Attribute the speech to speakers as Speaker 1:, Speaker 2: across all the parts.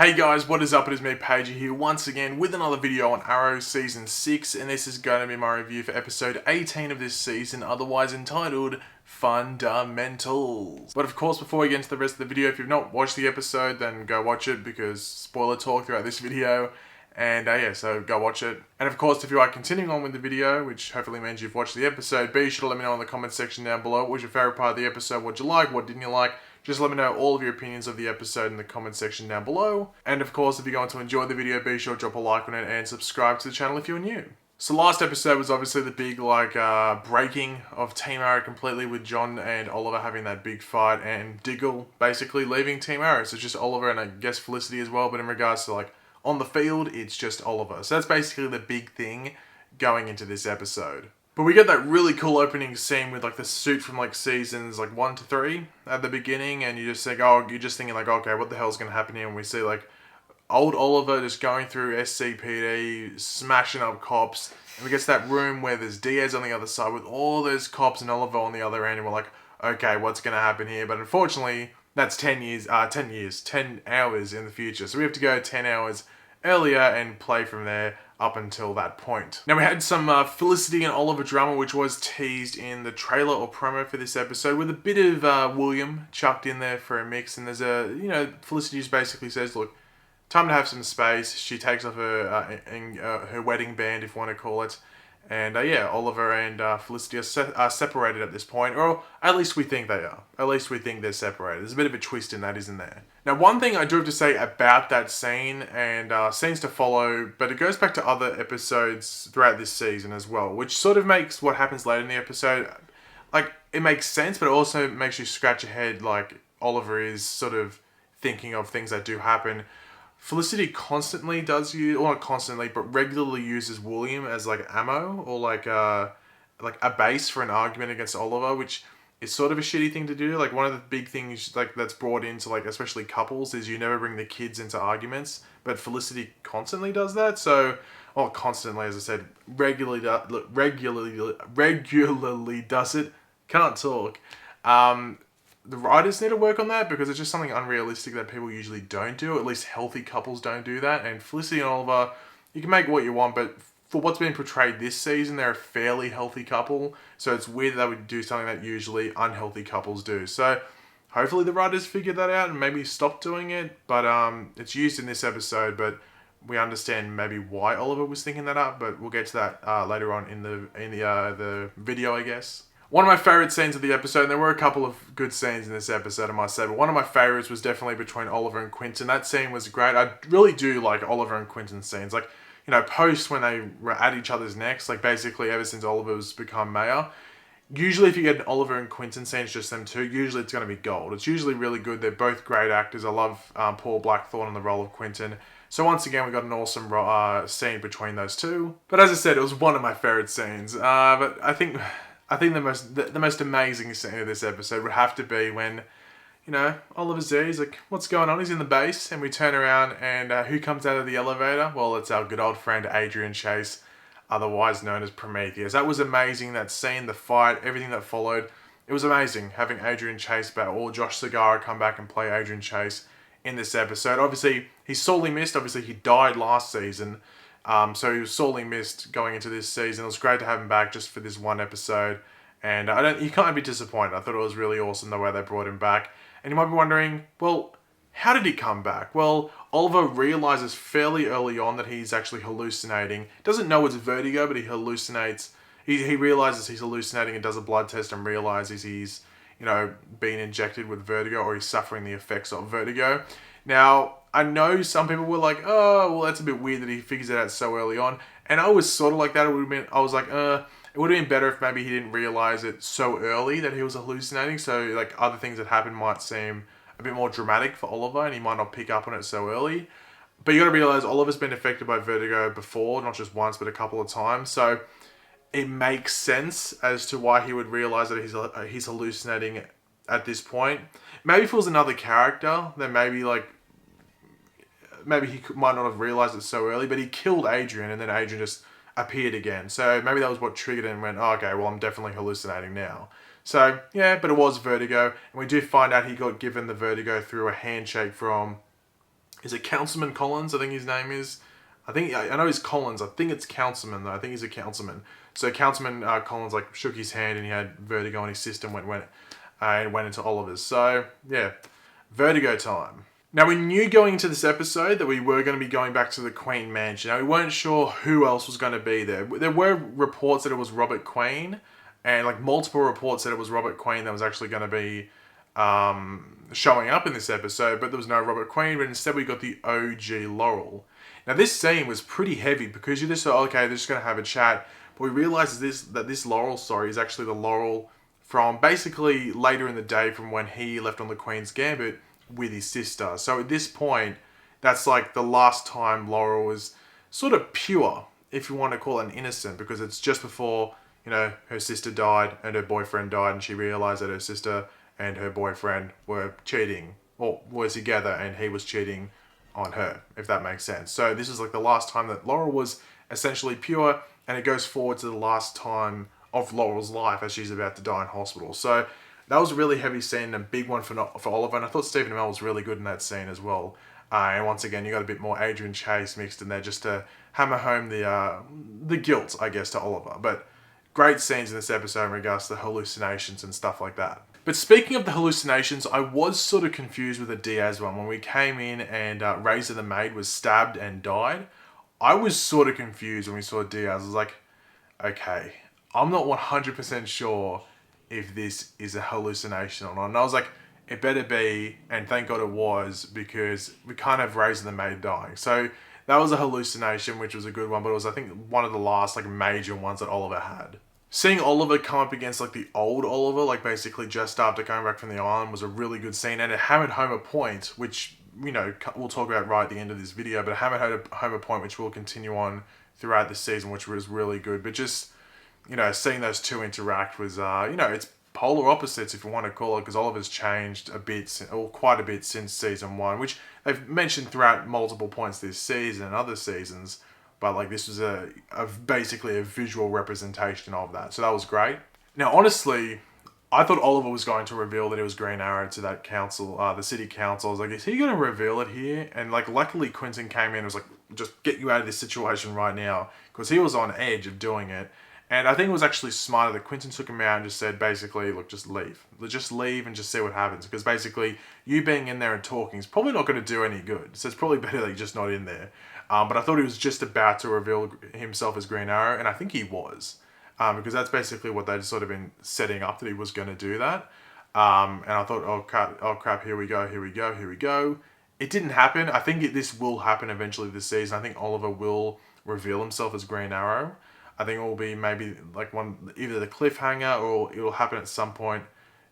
Speaker 1: Hey guys, what is up? It is me, Paige, here once again with another video on Arrow Season 6, and this is going to be my review for episode 18 of this season, otherwise entitled Fundamentals. But of course, before we get into the rest of the video, if you've not watched the episode, then go watch it, because spoiler talk throughout this video, and so go watch it. And of course, if you are continuing on with the video, which hopefully means you've watched the episode, be sure to let me know in the comment section down below what was your favourite part of the episode, what you like, what didn't you like. Just let me know all of your opinions of the episode in the comment section down below. And of course, if you're going to enjoy the video, be sure to drop a like on it and subscribe to the channel if you're new. So last episode was obviously the big breaking of Team Arrow completely, with John and Oliver having that big fight and Diggle basically leaving Team Arrow. So it's just Oliver and I guess Felicity as well, but in regards to on the field, it's just Oliver. So that's basically the big thing going into this episode. But we get that really cool opening scene with the suit from seasons 1 to 3 at the beginning, and you just think, you're just thinking okay, what the hell's gonna happen here? And we see old Oliver just going through SCPD, smashing up cops, and we get to that room where there's Diaz on the other side with all those cops and Oliver on the other end, and we're like, okay, what's gonna happen here? But unfortunately, that's 10 hours in the future, so we have to go 10 hours earlier and play from there up until that point. Now, we had some Felicity and Oliver drama, which was teased in the trailer or promo for this episode, with a bit of William chucked in there for a mix. And there's Felicity just basically says, look, time to have some space. She takes off her wedding band, if you want to call it. And Oliver and Felicity are separated at this point, or at least we think they are. At least we think they're separated. There's a bit of a twist in that, isn't there? Now, one thing I do have to say about that scene, and scenes to follow, but it goes back to other episodes throughout this season as well, which sort of makes what happens later in the episode, it makes sense, but it also makes you scratch your head, Oliver is sort of thinking of things that do happen. Felicity constantly does use, or not constantly, but regularly uses William as ammo, or a base for an argument against Oliver, which is sort of a shitty thing to do. One of the big things that's brought into especially couples is you never bring the kids into arguments, but Felicity constantly does that. So, constantly, as I said, regularly does it. Can't talk. The writers need to work on that, because it's just something unrealistic that people usually don't do. At least healthy couples don't do that. And Felicity and Oliver, you can make what you want, but for what's been portrayed this season, they're a fairly healthy couple. So it's weird that they would do something that usually unhealthy couples do. So hopefully the writers figure that out and maybe stop doing it. But it's used in this episode, but we understand maybe why Oliver was thinking that up. But we'll get to that later on in the video, I guess. One of my favourite scenes of the episode, and there were a couple of good scenes in this episode, I must say, but one of my favourites was definitely between Oliver and Quentin. That scene was great. I really do like Oliver and Quentin's scenes. Post when they were at each other's necks, basically ever since Oliver's become mayor. Usually if you get an Oliver and Quentin scene, it's just them two, usually it's going to be gold. It's usually really good. They're both great actors. I love Paul Blackthorne in the role of Quentin. So once again, we got an awesome scene between those two. But as I said, it was one of my favourite scenes. But I think the most amazing scene of this episode would have to be when, Oliver's there, he's like, what's going on? He's in the base, and we turn around, and who comes out of the elevator? Well, it's our good old friend Adrian Chase, otherwise known as Prometheus. That was amazing, that scene, the fight, everything that followed. It was amazing having Adrian Chase back, or Josh Segarra come back and play Adrian Chase in this episode. Obviously, he's sorely missed. Obviously, he died last season. So he was sorely missed going into this season. It was great to have him back just for this one episode. And you can't be disappointed. I thought it was really awesome the way they brought him back. And you might be wondering, well, how did he come back? Well, Oliver realizes fairly early on that he's actually hallucinating. Doesn't know it's vertigo, but he hallucinates. He realizes he's hallucinating and does a blood test and realizes he's, being injected with vertigo, or he's suffering the effects of vertigo. Now, I know some people were like, oh, well, that's a bit weird that he figures it out so early on. And I was sort of like that. It would have been better if maybe he didn't realize it so early that he was hallucinating. So, other things that happened might seem a bit more dramatic for Oliver, and he might not pick up on it so early. But you got to realize Oliver's been affected by vertigo before, not just once, but a couple of times. So it makes sense as to why he would realize that he's hallucinating at this point. Maybe if it was another character, then maybe he might not have realized it so early, but he killed Adrian, and then Adrian just appeared again. So maybe that was what triggered it and went, okay, well, I'm definitely hallucinating now. So, yeah, but it was vertigo. And we do find out he got given the vertigo through a handshake from is it Councilman Collins? I think his name is. I know he's Collins. I think it's Councilman though. I think he's a councilman. So Councilman Collins like shook his hand and he had vertigo and his system went into Oliver's. So yeah, vertigo time. Now we knew going into this episode that we were going to be going back to the Queen Mansion. Now we weren't sure who else was going to be there. There were reports that it was Robert Queen, and like multiple reports that it was Robert Queen that was actually going to be showing up in this episode, but there was no Robert Queen, but instead we got the OG Laurel. Now this scene was pretty heavy because you just thought, okay, they're just going to have a chat, but we realised that this Laurel story is actually the Laurel from basically later in the day from when he left on the Queen's Gambit with his sister. So at this point, that's like the last time Laurel was sort of pure, if you want to call it an innocent, because it's just before, her sister died and her boyfriend died, and she realised that her sister and her boyfriend were cheating, or were together, and he was cheating on her, if that makes sense. So this is like the last time that Laurel was essentially pure, and it goes forward to the last time of Laurel's life as she's about to die in hospital. So that was a really heavy scene and a big one for Oliver, and I thought Stephen Amell was really good in that scene as well. And once again, you got a bit more Adrian Chase mixed in there just to hammer home the guilt, I guess, to Oliver. But great scenes in this episode in regards to the hallucinations and stuff like that. But speaking of the hallucinations, I was sort of confused with the Diaz one. When we came in and Razor the maid was stabbed and died, I was sort of confused when we saw Diaz. I was like, okay, I'm not 100% sure if this is a hallucination or not. And I was like, it better be, and thank God it was, because we can't have Razor the maid dying. So that was a hallucination, which was a good one, but it was, I think, one of the last like major ones that Oliver had. Seeing Oliver come up against like the old Oliver, like basically just after coming back from the island, was a really good scene, and it hammered home a point, which, we'll talk about right at the end of this video, but it hammered home a point which we'll continue on throughout the season, which was really good. But just, seeing those two interact was, it's polar opposites, if you want to call it, because Oliver's changed a bit, or quite a bit since season 1, which they've mentioned throughout multiple points this season and other seasons, but like this was basically a visual representation of that, so that was great. Now, honestly, I thought Oliver was going to reveal that it was Green Arrow to that council, the city council. I was like, is he going to reveal it here? And like, luckily Quentin came in and was like, just get you out of this situation right now, because he was on edge of doing it. And I think it was actually smarter that Quentin took him out and just said, basically, look, just leave. Just leave and just see what happens. Because basically, you being in there and talking is probably not going to do any good. So it's probably better that you're just not in there. But I thought he was just about to reveal himself as Green Arrow, and I think he was. Because that's basically what they'd sort of been setting up, that he was going to do that. And I thought, oh crap, here we go. It didn't happen. I think this will happen eventually this season. I think Oliver will reveal himself as Green Arrow. I think it will be maybe like either the cliffhanger, or it will happen at some point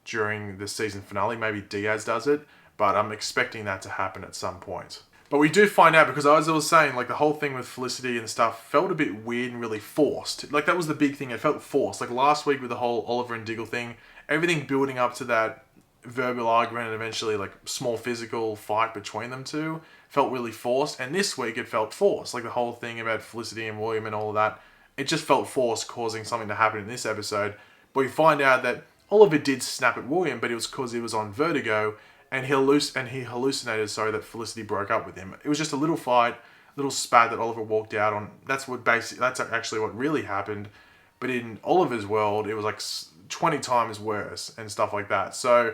Speaker 1: during the season finale. Maybe Diaz does it, but I'm expecting that to happen at some point. But we do find out, because as I was saying, like the whole thing with Felicity and stuff felt a bit weird and really forced. Like that was the big thing. It felt forced. Like last week with the whole Oliver and Diggle thing, everything building up to that verbal argument and eventually like small physical fight between them two felt really forced. And this week it felt forced. Like the whole thing about Felicity and William and all of that, it just felt forced, causing something to happen in this episode. But we find out that Oliver did snap at William, but it was because he was on vertigo, and he hallucinated, that Felicity broke up with him. It was just a little fight, little spat that Oliver walked out on. That's actually what really happened. But in Oliver's world, it was like 20 times worse and stuff like that. So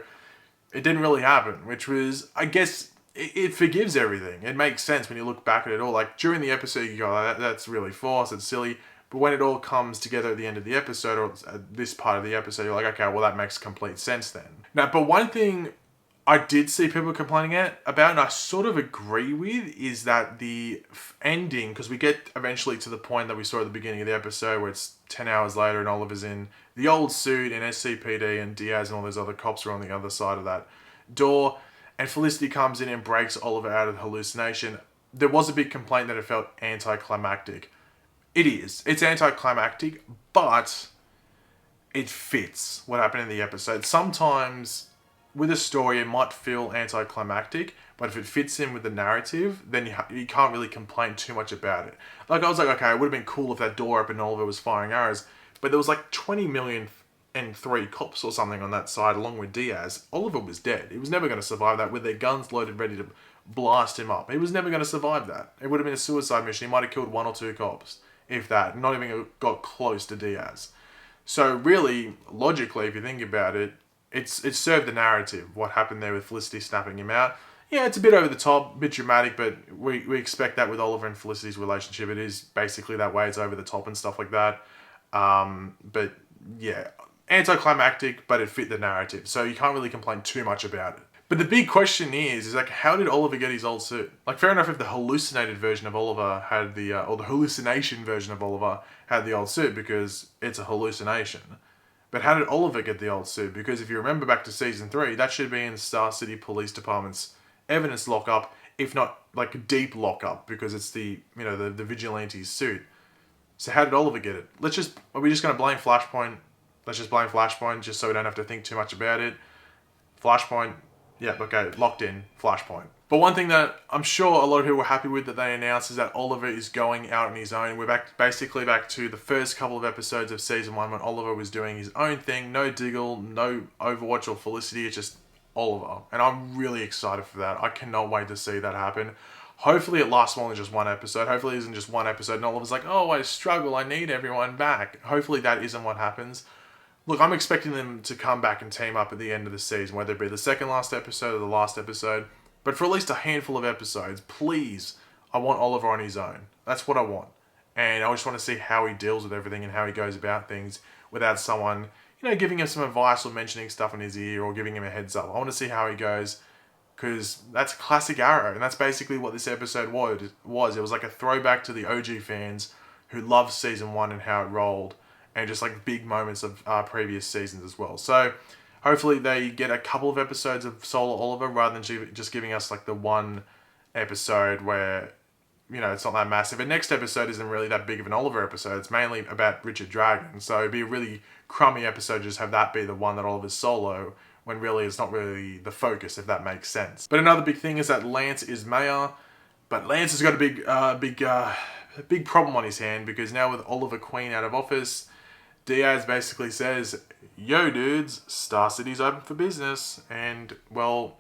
Speaker 1: it didn't really happen, which was, I guess, it forgives everything. It makes sense when you look back at it all. Like during the episode, you go, that's really forced, it's silly. But when it all comes together at the end of the episode, or this part of the episode, you're like, okay, well, that makes complete sense then. Now, but one thing I did see people complaining about, and I sort of agree with, is that the ending, because we get eventually to the point that we saw at the beginning of the episode where it's 10 hours later and Oliver's in the old suit in SCPD and Diaz and all those other cops are on the other side of that door, and Felicity comes in and breaks Oliver out of the hallucination. There was a big complaint that it felt anticlimactic. It is. It's anticlimactic, but it fits what happened in the episode. Sometimes with a story, it might feel anticlimactic, but if it fits in with the narrative, then you can't really complain too much about it. Like, I was like, okay, it would have been cool if that door opened and Oliver was firing arrows, but there was like 20 million and 3 cops or something on that side along with Diaz. Oliver was dead. He was never going to survive that with their guns loaded, ready to blast him up. He was never going to survive that. It would have been a suicide mission. He might have killed 1 or 2 cops, if that. Not even got close to Diaz. So really, logically, if you think about it, it served the narrative, what happened there with Felicity snapping him out. Yeah, it's a bit over the top, a bit dramatic, but we expect that with Oliver and Felicity's relationship. It is basically that way. It's over the top and stuff like that. But yeah, anticlimactic, but it fit the narrative. So you can't really complain too much about it. But the big question is like, how did Oliver get his old suit? Like, fair enough if the hallucinated version of Oliver had the, or the hallucination version of Oliver had the old suit because it's a hallucination. But how did Oliver get the old suit? Because if you remember back to season 3, that should be in Star City Police Department's evidence lockup, if not like deep lockup, because it's the, you know, the vigilante's suit. So how did Oliver get it? Are we just going to blame Flashpoint? Let's just blame Flashpoint just so we don't have to think too much about it. Flashpoint, yeah, okay, locked in, Flashpoint. But one thing that I'm sure a lot of people were happy with that they announced is that Oliver is going out on his own. We're basically back to the first couple of episodes of season 1 when Oliver was doing his own thing. No Diggle, no Overwatch or Felicity, it's just Oliver. And I'm really excited for that. I cannot wait to see that happen. Hopefully it lasts more than just 1 episode. Hopefully it isn't just 1 episode and Oliver's like, oh, I struggle, I need everyone back. Hopefully that isn't what happens. Look, I'm expecting them to come back and team up at the end of the season, whether it be the second last episode or the last episode. But for at least a handful of episodes, please, I want Oliver on his own. That's what I want. And I just want to see how he deals with everything and how he goes about things without someone, you know, giving him some advice or mentioning stuff in his ear or giving him a heads up. I want to see how he goes, because that's classic Arrow. And that's basically what this episode was. It was like a throwback to the OG fans who loved season 1 and how it rolled. And just like big moments of previous seasons as well. So hopefully they get a couple of episodes of solo Oliver rather than just giving us like the 1 episode where, you know, it's not that massive. And next episode isn't really that big of an Oliver episode. It's mainly about Richard Dragon. So it'd be a really crummy episode to just have that be the one that Oliver's solo, when really it's not really the focus, if that makes sense. But another big thing is that Lance is mayor. But Lance has got a big problem on his hand, because now with Oliver Queen out of office, Diaz basically says, yo dudes, Star City's open for business. And, well,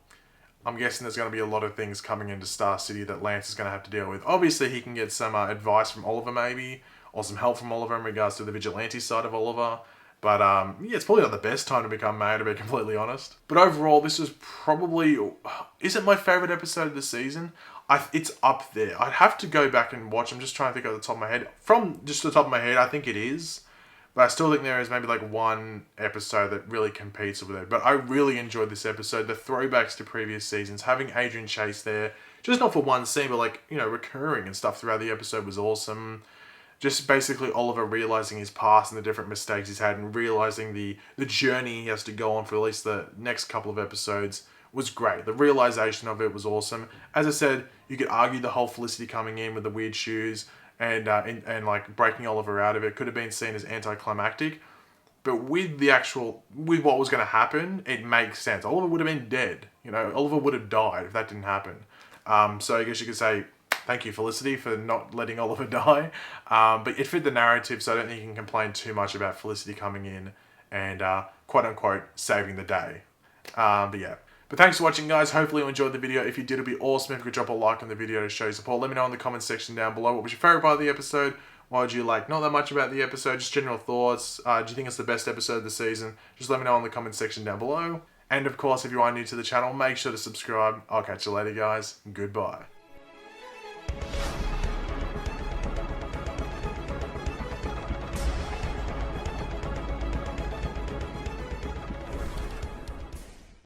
Speaker 1: I'm guessing there's going to be a lot of things coming into Star City that Lance is going to have to deal with. Obviously, he can get some advice from Oliver maybe, or some help from Oliver in regards to the vigilante side of Oliver. But, yeah, it's probably not the best time to become mayor, to be completely honest. But overall, this is probably... Is it my favourite episode of the season? It's up there. I'd have to go back and watch. I'm just trying to think off the top of my head. From just the top of my head, I think it is. But I still think there is maybe like 1 episode that really competes with it. But I really enjoyed this episode. The throwbacks to previous seasons. Having Adrian Chase there. Just not for 1 scene, but like, you know, recurring and stuff throughout the episode was awesome. Just basically Oliver realising his past and the different mistakes he's had. And realising the journey he has to go on for at least the next couple of episodes was great. The realisation of it was awesome. As I said, you could argue the whole Felicity coming in with the weird shoes and like breaking Oliver out of it could have been seen as anticlimactic, but with what was going to happen, it makes sense. Oliver would have been dead. You know, Oliver would have died if that didn't happen. So I guess you could say thank you, Felicity, for not letting Oliver die. But it fit the narrative, so I don't think you can complain too much about Felicity coming in and quote unquote saving the day. But yeah. But thanks for watching, guys. Hopefully you enjoyed the video. If you did, it'd be awesome if you could drop a like on the video to show your support. Let me know in the comments section down below what was your favourite part of the episode. What would you like? Not that much about the episode, just general thoughts. Do you think it's the best episode of the season? Just let me know in the comments section down below. And of course, if you are new to the channel, make sure to subscribe. I'll catch you later, guys. Goodbye.